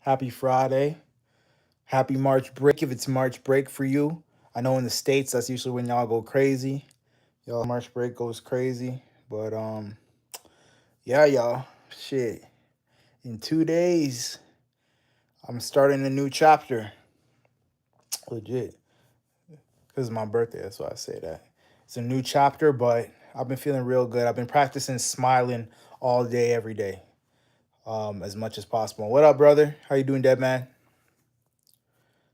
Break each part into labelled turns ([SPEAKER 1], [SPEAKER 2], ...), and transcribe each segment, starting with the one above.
[SPEAKER 1] Happy Friday. Happy March break if it's March break for you. I know in the States that's usually when y'all go crazy. Y'all March break goes crazy. But yeah, y'all. Shit. In 2 days, I'm starting a new chapter. Legit. Because it's my birthday, that's why I say that. It's a new chapter, but I've been feeling real good. I've been practicing smiling all day, every day. As much as possible. What up, brother? How you doing, dead man?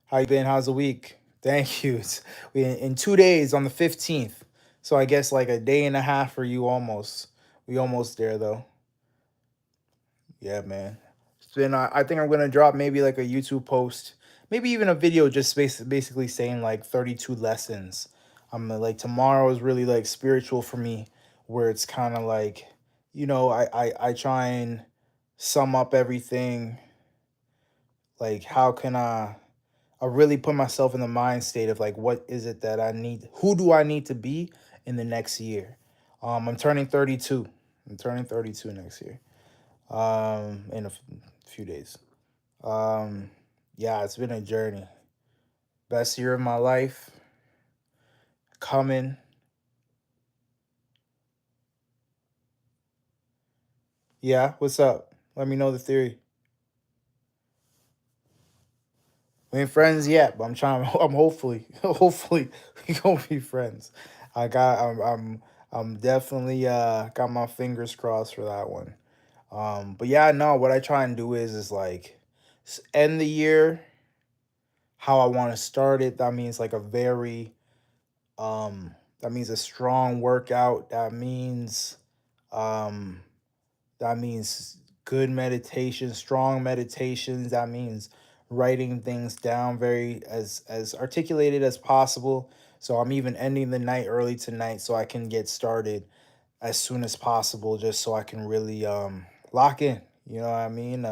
[SPEAKER 1] How you been? How's the week? Thank you. We in 2 days on the 15th. So I guess like a day and a half for you almost. We almost there though. Yeah, man. Then I think I'm gonna drop maybe like a YouTube post, maybe even a video just basically saying like 32 lessons. I'm like tomorrow is really like spiritual for me, where it's kind of like, I try and sum up everything. Like how can I really put myself in the mind state of like, what is it that I need? Who do I need to be in the next year? I'm turning 32. I'm turning 32 next year. In a few days. Um, yeah, it's been a journey. Best year of my life coming. Yeah, what's up? Let me know the theory. We ain't friends yet, but I'm trying. I'm hopefully we gonna be friends. I got. I'm definitely got my fingers crossed for that one. But yeah, no, what I try and do is like end the year how I want to start it. That means like a very that means a strong workout. Um that means good meditation, strong meditations. That means writing things down very as articulated as possible. So I'm even ending the night early tonight so I can get started as soon as possible just so I can really lock in. You know what I mean?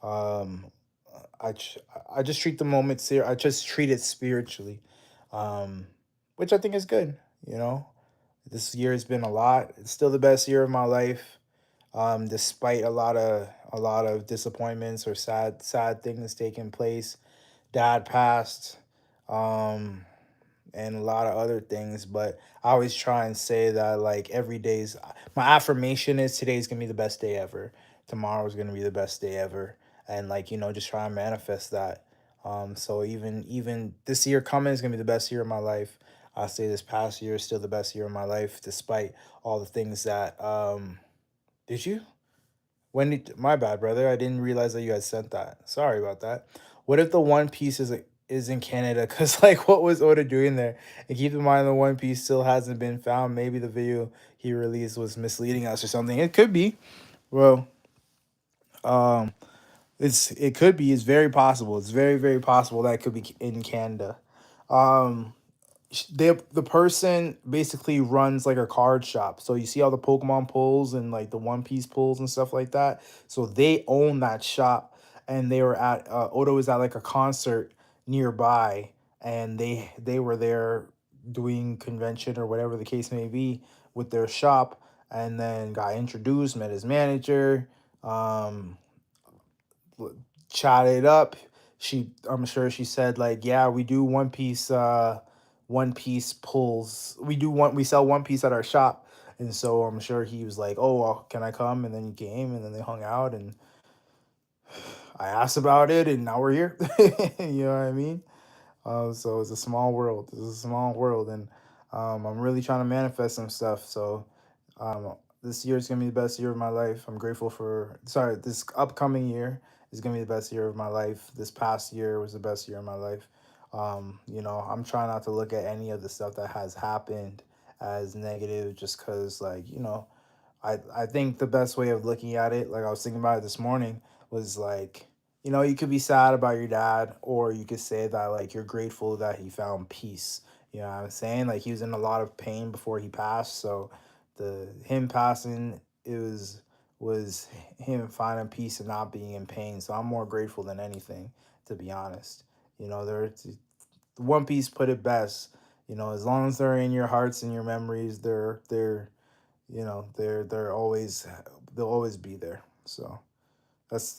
[SPEAKER 1] Um, I ch- I just treat the moment I just treat it spiritually, um, which I think is good. You know, this year has been a lot. It's still the best year of my life, despite a lot of disappointments or sad things taking place. Dad passed, um, and a lot of other things. But I always try and say that like every day's my affirmation is today's gonna be the best day ever. Tomorrow's gonna be the best day ever, and like just try and manifest that. So even this year coming is gonna be the best year of my life. I say this past year is still the best year of my life, despite all the things that. Did you? When did my bad, brother? I didn't realize that you had sent that. Sorry about that. What if the One Piece is in Canada? Cause like, what was Oda doing there? And keep in mind, the One Piece still hasn't been found. Maybe the video he released was misleading us or something. It could be. Well, um, it could be. It's very possible. It's very possible that it could be in Canada. Um, the person basically runs like a card shop. So you see all the Pokemon pulls and like the One Piece pulls and stuff like that. So they own that shop, and they were at Odo was at like a concert nearby, and they were there doing convention or whatever the case may be with their shop, and then got introduced, met his manager, um, chatted up. I'm sure she said like, yeah, we do One Piece pulls. We sell One Piece at our shop. And so I'm sure he was like, "Oh, well, can I come?" And then he came, and then they hung out, and I asked about it, and now we're here. You know what I mean? So it's a small world. It's a small world, and I'm really trying to manifest some stuff. So this year is gonna be the best year of my life. I'm grateful for. Sorry, this upcoming year is gonna be the best year of my life. This past year was the best year of my life. I'm trying not to look at any of the stuff that has happened as negative, just because, like, I think the best way of looking at it, like I was thinking about it this morning, was like, you could be sad about your dad, or you could say that like you're grateful that he found peace. You know what I'm saying? Like he was in a lot of pain before he passed, so the him passing was him finding peace and not being in pain. So I'm more grateful than anything, to be honest. The One Piece put it best. As long as they're in your hearts and your memories, they're always they'll always be there. So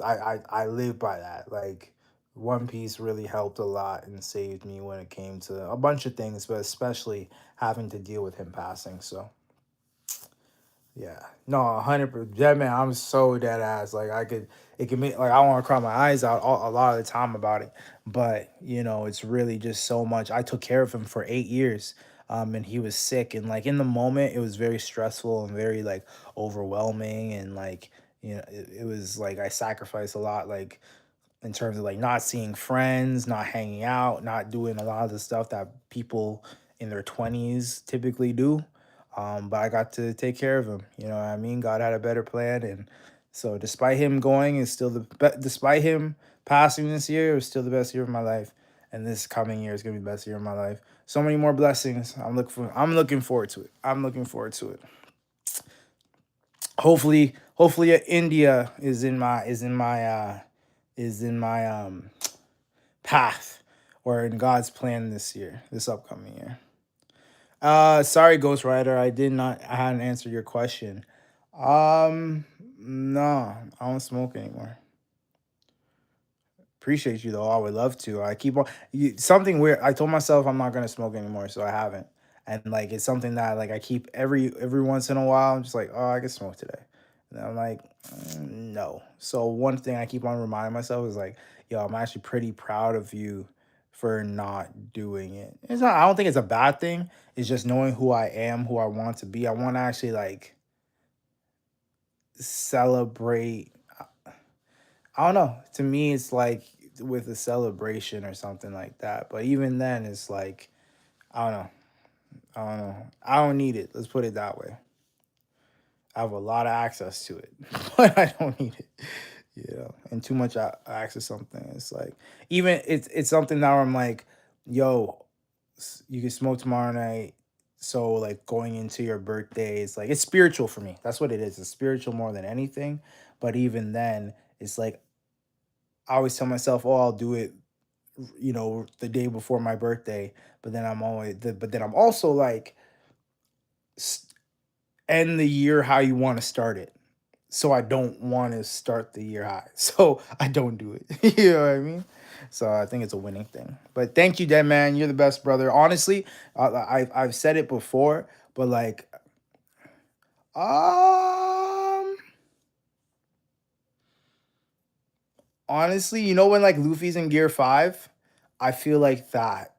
[SPEAKER 1] I live by that. Like One Piece really helped a lot and saved me when it came to a bunch of things, but especially having to deal with him passing. So yeah, no, 100%. Yeah, man, I'm so dead ass. Like it can make like I want to cry my eyes out a lot of the time about it. But it's really just so much. I took care of him for 8 years, and he was sick, and like in the moment, it was very stressful and very like overwhelming, and like it was like I sacrificed a lot, like in terms of like not seeing friends, not hanging out, not doing a lot of the stuff that people in their 20s typically do. But I got to take care of him. You know what I mean? God had a better plan. And so despite him going, is still despite him passing this year, it was still the best year of my life. And this coming year is gonna be the best year of my life. So many more blessings. I'm looking forward to it. I'm looking forward to it. Hopefully India is in my path or in God's plan this year, this upcoming year. Sorry, Ghost Rider, I hadn't answered your question. No, I don't smoke anymore. Appreciate you though. I would love to. I keep on something weird. I told myself I'm not gonna smoke anymore, so I haven't. And like it's something that like I keep every once in a while. I'm just like, oh, I can smoke today, and I'm like, no. So one thing I keep on reminding myself is like, yo, I'm actually pretty proud of you for not doing it. It's not. I don't think it's a bad thing. It's just knowing who I am, who I want to be. I want to actually like celebrate. I don't know. To me, it's like with a celebration or something like that. But even then, it's like I don't know. I don't know. I don't need it. Let's put it that way. I have a lot of access to it, but I don't need it. And too much access to something. It's like even it's something now where I'm like, yo, you can smoke tomorrow night. So like going into your birthday, it's like it's spiritual for me. That's what it is. It's spiritual more than anything. But even then, it's like I always tell myself, oh, I'll do it, the day before my birthday. But then I'm also like, s- end the year how you want to start it. So I don't want to start the year high. So I don't do it. You know what I mean? So I think it's a winning thing. But thank you, Dead Man. You're the best brother. Honestly, I've said it before, but like, um, honestly, when like Luffy's in Gear 5, I feel like that.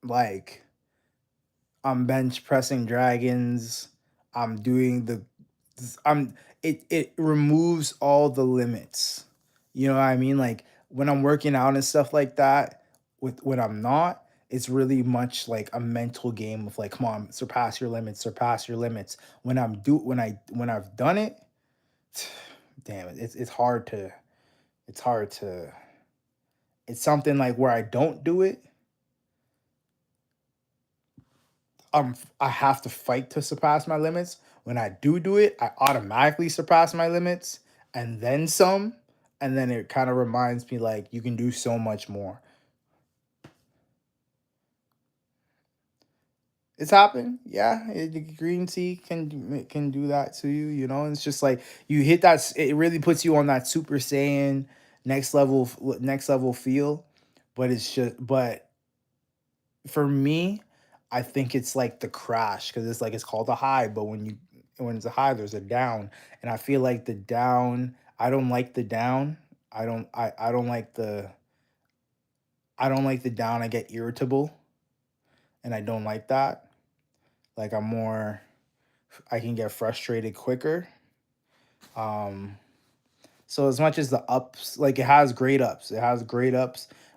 [SPEAKER 1] Like I'm bench pressing dragons. I'm doing the I'm it removes all the limits. You know what I mean? Like when I'm working out and stuff like that, with when I'm not, it's really much like a mental game of like, come on, surpass your limits, surpass your limits. When I've done it, damn it, it's hard to it's something like where I don't do it, I have to fight to surpass my limits. When I do it, I automatically surpass my limits and then some. And then it kind of reminds me like you can do so much more. It's happened, yeah. The green tea can do that to you. It's just like you hit that. It really puts you on that Super Saiyan next level feel. But for me, I think it's like the crash because it's called a high, but when it's a high, there's a down, and I feel like the down. I don't like the down. I don't like the down. I get irritable, and I don't like that. Like I can get frustrated quicker. Um, So as much as the ups, like it has great ups,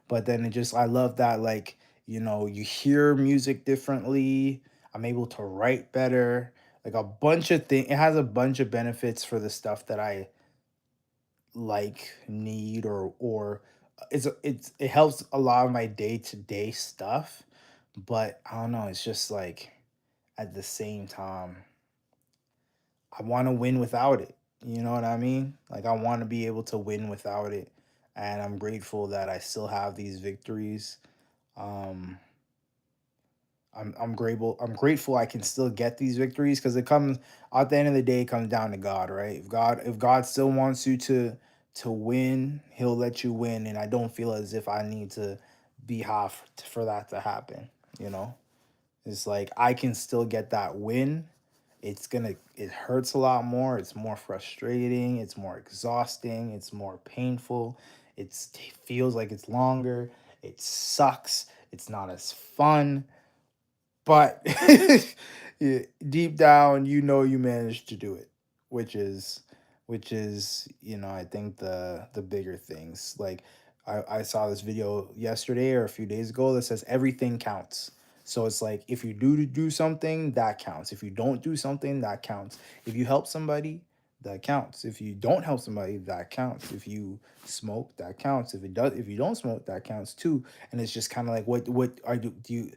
[SPEAKER 1] but then I love that like, you hear music differently. I'm able to write better. Like a bunch of things. It has a bunch of benefits for the stuff that I like, need, or it helps a lot of my day-to-day stuff. But I don't know, it's just like at the same time I want to win without it. You know what I mean? Like I want to be able to win without it, and I'm grateful that I still have these victories. Um, I'm grateful I can still get these victories because it comes at the end of the day. It comes down to God, right? If God still wants you to win, he'll let you win, and I don't feel as if I need to be half for that to happen. You know, it's like I can still get that win. It hurts a lot more. It's more frustrating. It's more exhausting. It's more painful. It feels like it's longer. It sucks. It's not as fun, but deep down, you know you managed to do it, which is I think the bigger things. Like I saw this video yesterday or a few days ago that says everything counts. So it's like if you do something, that counts. If you don't do something, that counts. If you help somebody, that counts. If you don't help somebody, that counts. If you smoke, that counts. If you don't smoke, that counts too. And it's just kind of like what are do you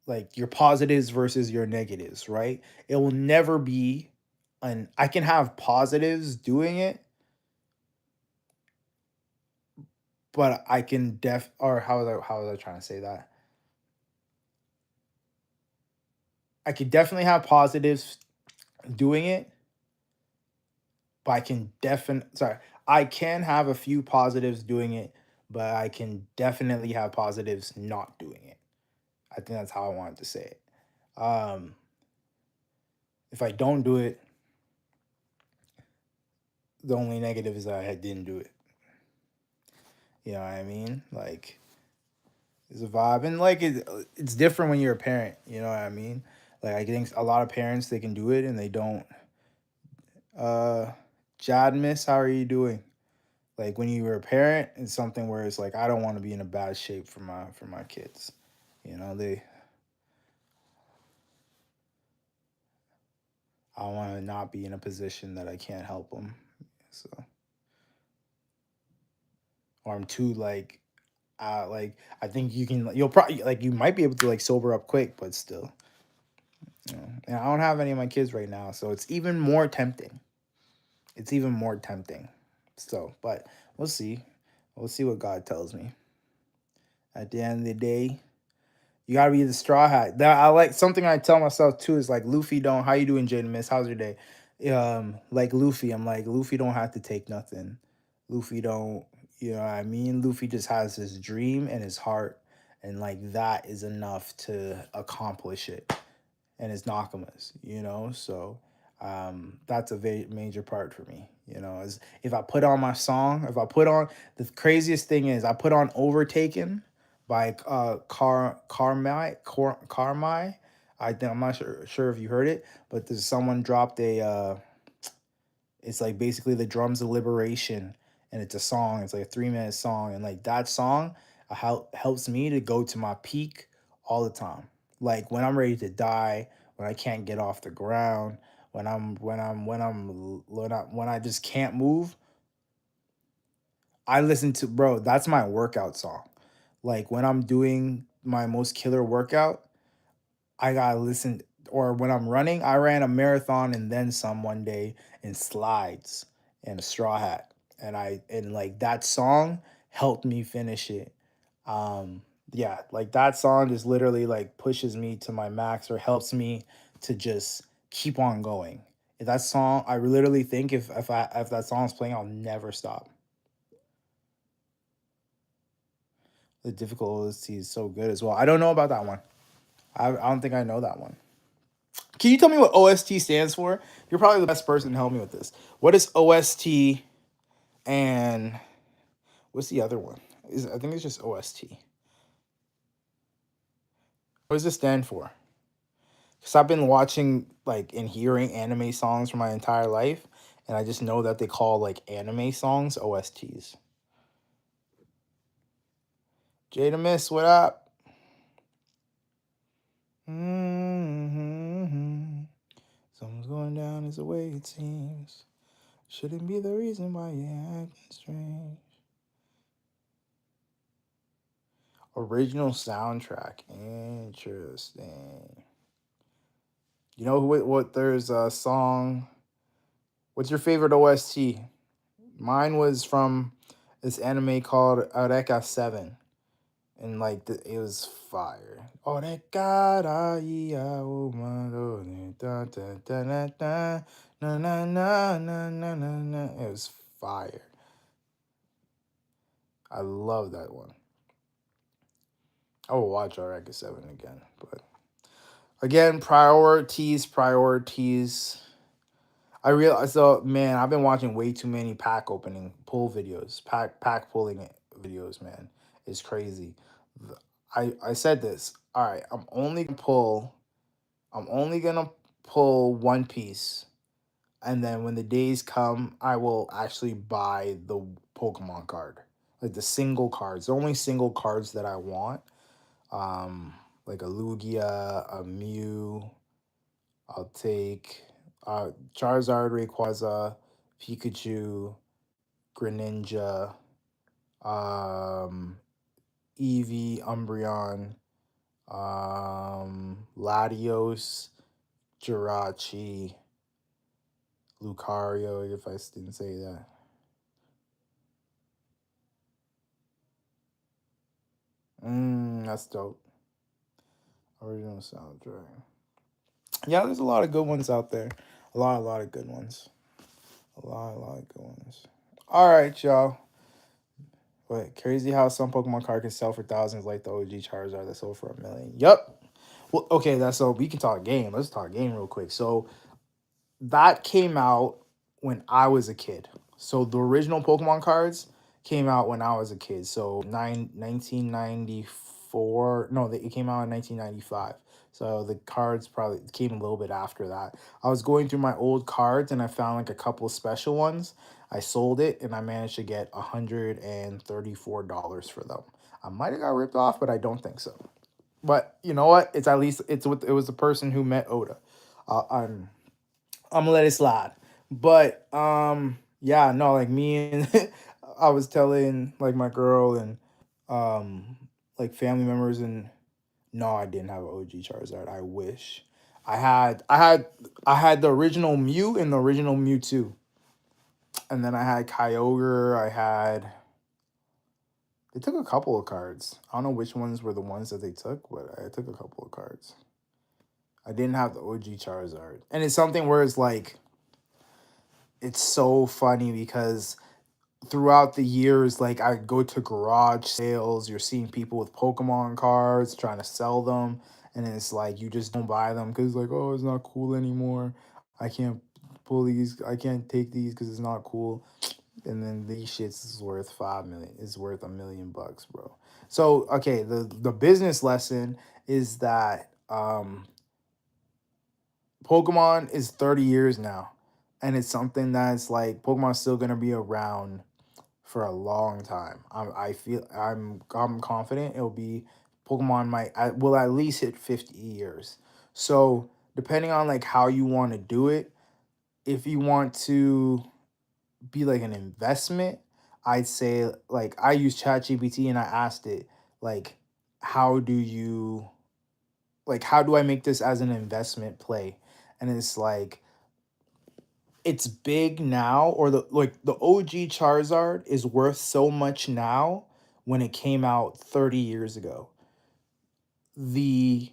[SPEAKER 1] like your positives versus your negatives, right? It will never be an I can have positives doing it, but I can or how was I trying to say that? I could definitely have positives doing it, but I can have a few positives doing it, but I can definitely have positives not doing it. I think that's how I wanted to say it. If I don't do it, the only negative is that I didn't do it. You know what I mean? Like it's a vibe, and like it's different when you're a parent. You know what I mean? Like I think a lot of parents they can do it and they don't. Uh, Jadmis, how are you doing? Like when you were a parent, it's something where it's like I don't want to be in a bad shape for my kids. You know I want to not be in a position that I can't help them. So or I'm too like I think you'll probably like you might be able to like sober up quick, but still. You know, and I don't have any of my kids right now, so it's even more tempting. It's even more tempting. So, but we'll see. We'll see what God tells me. At the end of the day, you gotta be the straw hat. That I like something I tell myself too is like Luffy don't how you doing, Jaden Miss? How's your day? Like Luffy, I'm like, Luffy don't have to take nothing. Luffy don't, you know what I mean? Luffy just has his dream and his heart, and like that is enough to accomplish it. And his nakamas, you know. So that's a very major part for me, you know. Is if I put on my song, if I put on the craziest thing is I put on Overtaken by Carmi. I think I'm not sure if you heard it, but there's someone dropped a it's like basically the drums of liberation, and it's a song. It's like a 3 minute song, and like that song helps me to go to my peak all the time. Like when I'm ready to die, when I can't get off the ground, when I just can't move. I listen to bro. That's my workout song. Like when I'm doing my most killer workout, I gotta listen, or when I'm running, I ran a marathon and then some one day in slides and a straw hat. And like that song helped me finish it. Yeah, like that song just literally like pushes me to my max or helps me to just keep on going. If that song, I literally think if that song's playing, I'll never stop. The difficulty is so good as well. I don't know about that one. I don't think I know that one. Can you tell me what OST stands for? You're probably the best person to help me with this. What is OST and what's the other one? I think it's just OST. What does it stand for? Because I've been watching like and hearing anime songs for my entire life, and I just know that they call like anime songs OSTs. Jada Miss, what up? Mm-hmm. Something's going down is the way it seems. Shouldn't be the reason why you're acting strange. Original soundtrack. Interesting. You know what? There's a song. What's your favorite OST? Mine was from this anime called Eureka 7. And like it was fire. Eureka da iya o ma do ni da da da da da na na na na na na na. It was fire. I love that one. I will watch Arc 7 again, but again, priorities. I realize though, man, I've been watching way too many pack opening pull videos, pack pulling videos, man. It's crazy. I said this. All right, I'm only gonna pull one piece, and then when the days come, I will actually buy the Pokemon card, like the single cards, the only single cards that I want. Um, like a Lugia, a Mew. I'll take Charizard, Rayquaza, Pikachu, Greninja, um, Eevee, Umbreon, Latios, Jirachi, Lucario, if I didn't say that. That's dope. Original soundtrack. Yeah, there's a lot of good ones out there. A lot of good ones. A lot of good ones. All right, y'all. But crazy how some Pokemon card can sell for thousands, like the OG Charizard that sold for 1 million. Yup. Well, okay, that's so we can talk game. Let's talk game real quick. So that came out when I was a kid. So the original Pokemon cards came out when I was a kid. So 1994. No, it came out in 1995. So the cards probably came a little bit after that. I was going through my old cards and I found like a couple special ones. I sold it and I managed to get $134 for them. I might have got ripped off, but I don't think so. But you know what? It's at least it was the person who met Oda. I'm gonna let it slide. But yeah, no, like me and I was telling like my girl and um like family members, and no, I didn't have an OG Charizard. I wish. I had the original Mew and the original Mewtwo. And then I had Kyogre, I had they took a couple of cards. I don't know which ones were the ones that they took, but I took a couple of cards. I didn't have the OG Charizard. And it's something where it's like it's so funny because throughout the years, like I go to garage sales, you're seeing people with Pokemon cards trying to sell them, and it's like you just don't buy them because like, oh, it's not cool anymore. I can't pull these. I can't take these because it's not cool. And then these shits is worth 5 million. It's worth $1 million, bro. So okay, the business lesson is that Pokemon is 30 years now, and it's something that's like Pokemon's still gonna be around for a long time. I feel I'm confident it'll be Pokemon might I will at least hit 50 years. So depending on like how you want to do it, if you want to be like an investment, I'd say like I use ChatGPT and I asked it like how do you how do I make this as an investment play? And it's like it's big now, or the OG Charizard is worth so much now when it came out 30 years ago. The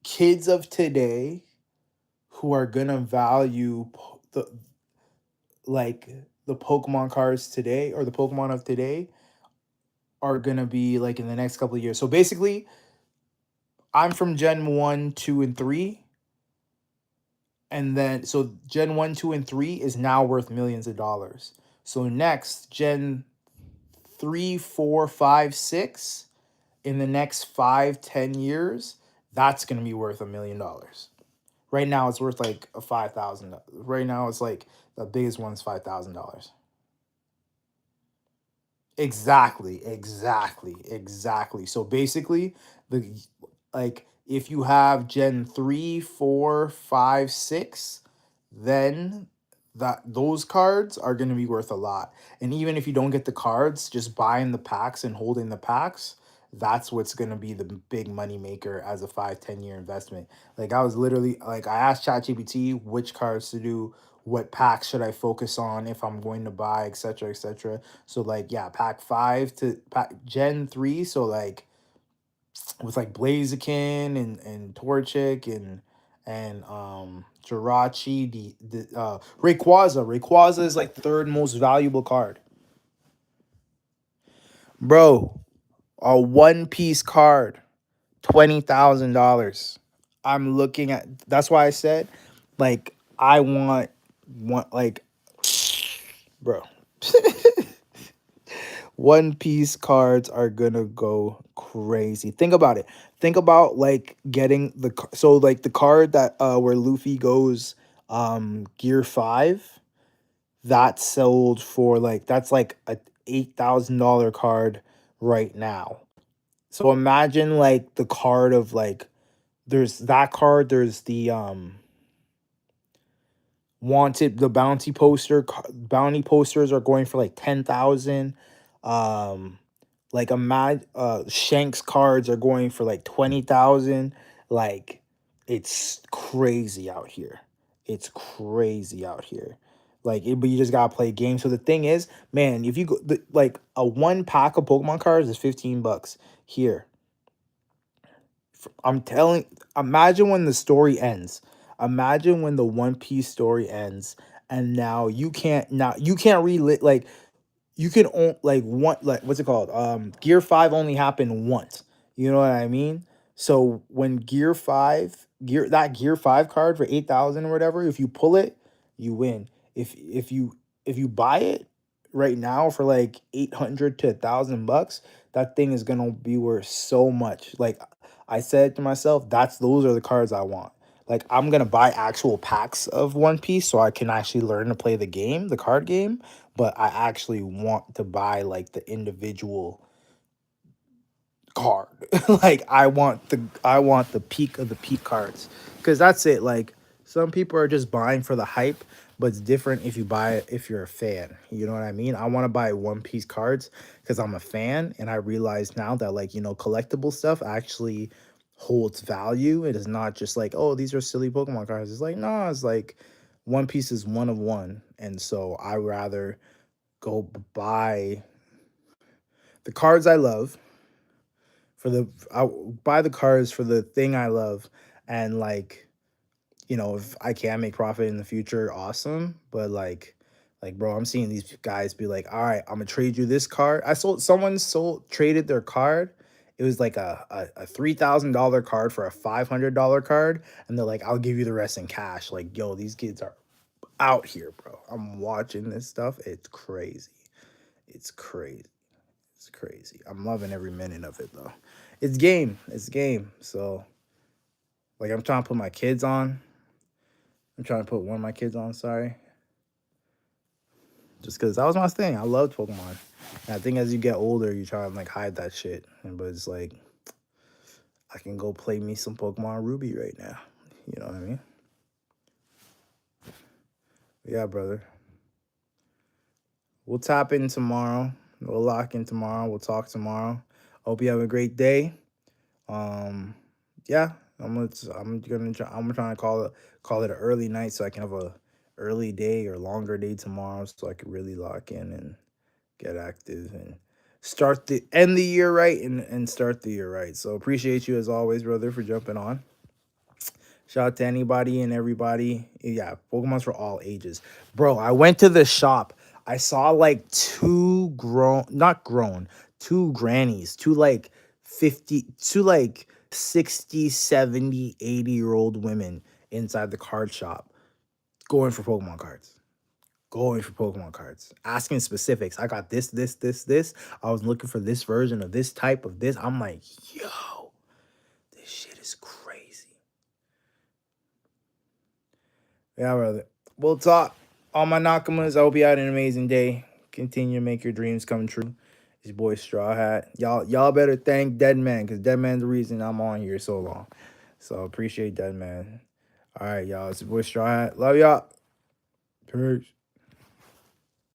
[SPEAKER 1] kids of today who are gonna value the like the Pokemon cards today, or the Pokemon of today, are gonna be like in the next couple of years. So basically, I'm from Gen 1, 2, and 3. And then so Gen 1, 2, and 3 is now worth millions of dollars. So next, Gen 3, 4, 5, 6, in the next 5, 10 years, that's gonna be worth $1 million. Right now it's worth like a 5,000. Right now it's like the biggest one's $5,000. Exactly. So basically, the like if you have Gen 3, 4, 5, 6, then those cards are gonna be worth a lot. And even if you don't get the cards, just buying the packs and holding the packs, that's what's gonna be the big money maker as a 5, 10 year investment. Like I was literally like I asked ChatGPT which cards to do, what packs should I focus on if I'm going to buy, etc. etc. So like yeah, pack 5 to pack Gen 3. So like with like Blaziken and Torchic and Jirachi, the Rayquaza. Rayquaza is like the third most valuable card. Bro, a One Piece card, $20,000. I'm looking at. That's why I said, like, I want like, bro. One Piece cards are gonna go crazy. Think about it. Think about like getting so like the card that where Luffy goes gear 5, that sold for like that's like a $8,000 card right now. So imagine like the card of like there's that card, there's the wanted the bounty posters are going for like 10,000. um like shanks cards are going for like 20,000. Like, it's crazy out here. It's crazy out here. But you just gotta play games. So the thing is, man, if you go like a one pack of Pokemon cards is $15 here. I'm telling, imagine when the story ends. Imagine when the One Piece story ends, and now you can't relive like you can own like one like what's it called? Gear 5 only happened once. You know what I mean? So when Gear 5 card for 8,000 or whatever, if you pull it, you win. If you buy it right now for like 800 to $1,000, that thing is gonna be worth so much. Like, I said to myself, those are the cards I want. Like, I'm gonna buy actual packs of One Piece so I can actually learn to play the game, the card game, but I actually want to buy like the individual card. Like, I want the peak of the peak cards, because that's it. Like, some people are just buying for the hype, but it's different if you buy it if you're a fan. You know what I mean? I want to buy One Piece cards because I'm a fan, and I realize now that, like, collectible stuff actually holds value. It is not just like, oh, these are silly Pokemon cards. It's like, no, it's like One Piece is one of one, and so I rather go buy the cards I love I'll buy the cards for the thing I love, and like, if I can make profit in the future, awesome. But like, bro, I'm seeing these guys be like, all right, I'm gonna trade you this card. Someone traded their card. It was like a $3,000 card for a $500 card, and they're like, I'll give you the rest in cash. Like, yo, these kids are out here, bro. I'm watching this stuff. It's crazy. It's crazy. It's crazy. I'm loving every minute of it though. It's game. It's game. So, like, I'm trying to put my kids on. I'm trying to put one of my kids on, sorry. Just because that was my thing. I loved Pokemon. And I think as you get older, you try and like hide that shit. But it's like, I can go play me some Pokemon Ruby right now. You know what I mean? Yeah, brother. We'll tap in tomorrow. We'll lock in tomorrow. We'll talk tomorrow. Hope you have a great day. Yeah, I'm trying to call it an early night so I can have a early day or longer day tomorrow, so I can really lock in and get active and end the year right, and start the year right. So appreciate you as always, brother, for jumping on. Shout out to anybody and everybody. Yeah, Pokemon's for all ages. Bro, I went to the shop. I saw like not grown, two grannies, two like 60, 70, 80-year-old women inside the card shop going for Pokemon cards. Going for Pokemon cards. Asking specifics. I got this, this, this, this. I was looking for this version of this type of this. I'm like, yo, this shit is crazy. Yeah, brother. We'll talk. All my Nakamas, I hope you had an amazing day. Continue to make your dreams come true. It's your boy Straw Hat. Y'all better thank Dead Man, because Dead Man's the reason I'm on here so long. So appreciate Dead Man. All right, y'all. It's your boy Straw Hat. Love y'all. Peace.